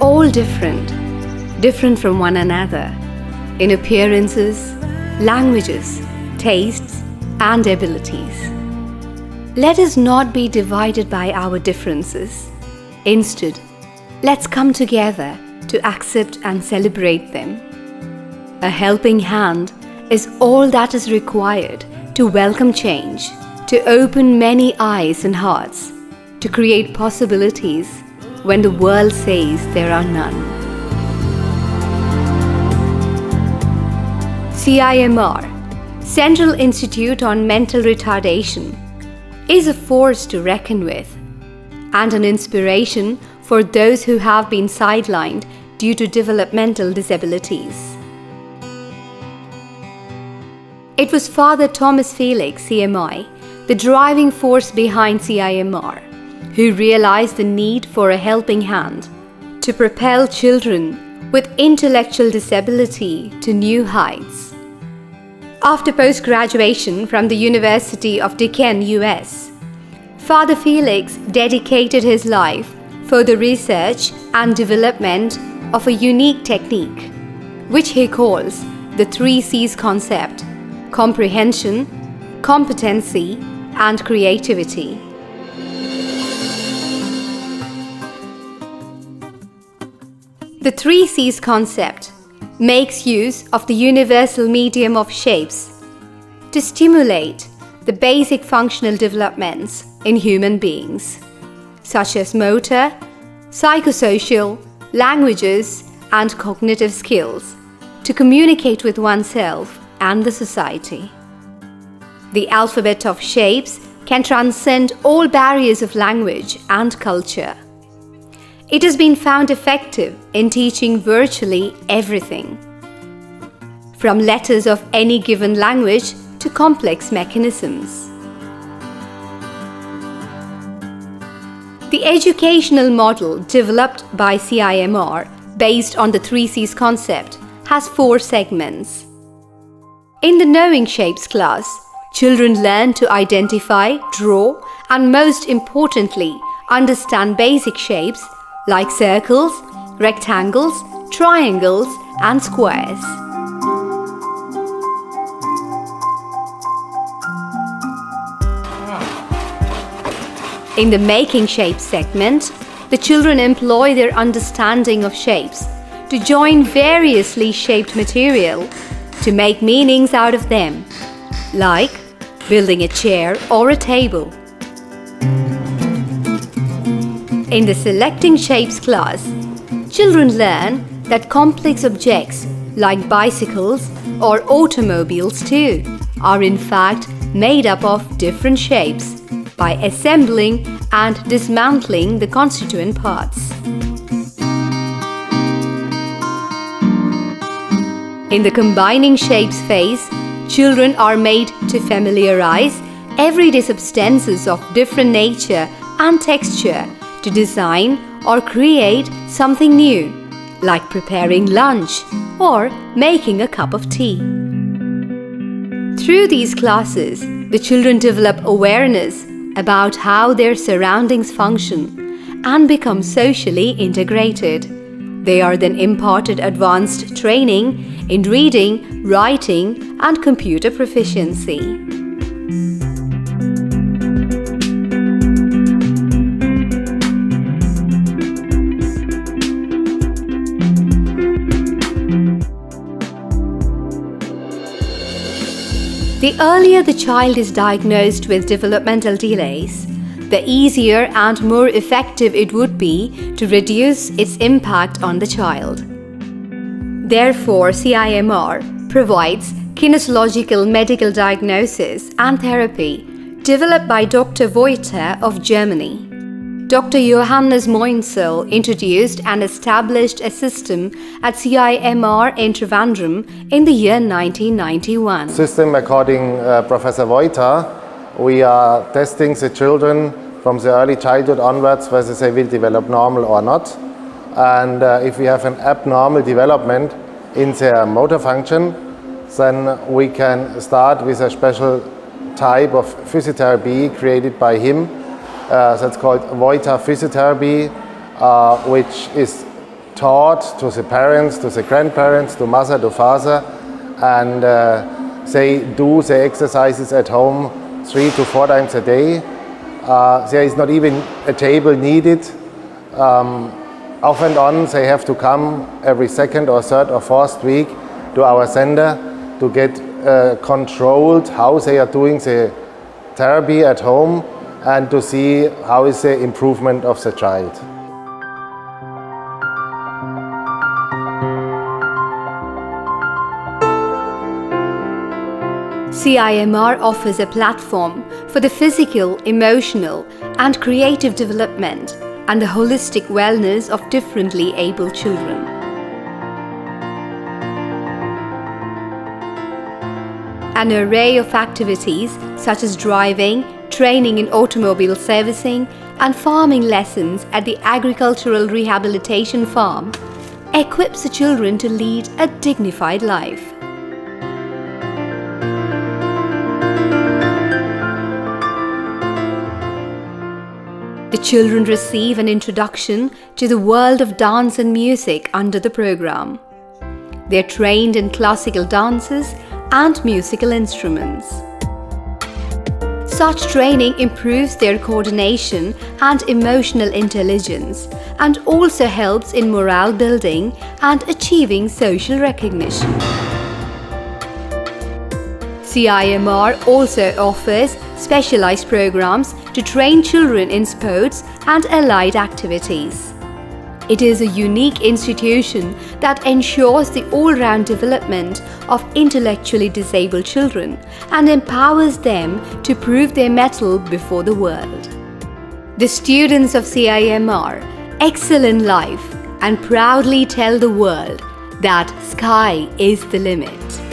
all different, different from one another, in appearances, languages, tastes, and abilities. Let us not be divided by our differences. Instead, let's come together to accept and celebrate them. A helping hand is all that is required to welcome change, to open many eyes and hearts, to create possibilities when the world says there are none. CIMR, Central Institute on Mental Retardation, is a force to reckon with and an inspiration for those who have been sidelined due to developmental disabilities. It was Father Fr.Felix, CMI, the driving force behind CIMR, who realized the need for a helping hand to propel children with intellectual disability to new heights. After post-graduation from the University of Deakin, US, Father Felix dedicated his life for the research and development of a unique technique, which he calls the 3 C's concept: Comprehension, Competency, and Creativity. The 3 C's concept makes use of the universal medium of shapes to stimulate the basic functional developments in human beings, such as motor, psychosocial, languages, and cognitive skills, to communicate with oneself and the society. The alphabet of shapes can transcend all barriers of language and culture. It has been found effective in teaching virtually everything, from letters of any given language to complex mechanisms. The educational model developed by CIMR based on the 3 C's concept has 4 segments. In the Knowing Shapes class, children learn to identify, draw, and most importantly, understand basic shapes like circles, rectangles, triangles, and squares. In the Making Shapes segment, the children employ their understanding of shapes to join variously shaped material to make meanings out of them, like building a chair or a table. In the Selecting Shapes class, children learn that complex objects like bicycles or automobiles too are in fact made up of different shapes by assembling and dismantling the constituent parts. In the Combining Shapes phase, children are made to familiarize everyday substances of different nature and texture to design or create something new, like preparing lunch or making a cup of tea. Through these classes, the children develop awareness about how their surroundings function and become socially integrated. They are then imparted advanced training in reading, writing, and computer proficiency. The earlier the child is diagnosed with developmental delays, the easier and more effective it would be to reduce its impact on the child. Therefore, CIMR provides kinesiological medical diagnosis and therapy developed by Dr. Voiter of Germany. Dr. Johannes Moinzel introduced and established a system at CIMR in Trivandrum in the year 1991. System according Professor Voiter, we are testing the children from the early childhood onwards whether they will develop normal or not. And if we have an abnormal development in their motor function, then we can start with a special type of physiotherapy created by him. That's called Voiter physiotherapy, which is taught to the parents, to the grandparents, to mother, to father, and they do the exercises at home 3 to 4 times a day. There is not even a table needed. Off and on, they have to come every second or third or fourth week to our center to get controlled how they are doing the therapy at home and to see how is the improvement of the child. CIMR offers a platform for the physical, emotional, and creative development and the holistic wellness of differently abled children. An array of activities such as driving, training in automobile servicing, and farming lessons at the Agricultural Rehabilitation Farm equips the children to lead a dignified life. The children receive an introduction to the world of dance and music under the program. They are trained in classical dances and musical instruments. Such training improves their coordination and emotional intelligence and also helps in morale building and achieving social recognition. CIMR also offers specialized programs to train children in sports and allied activities. It is a unique institution that ensures the all-round development of intellectually disabled children and empowers them to prove their mettle before the world. The students of CIMR excel in life and proudly tell the world that sky is the limit.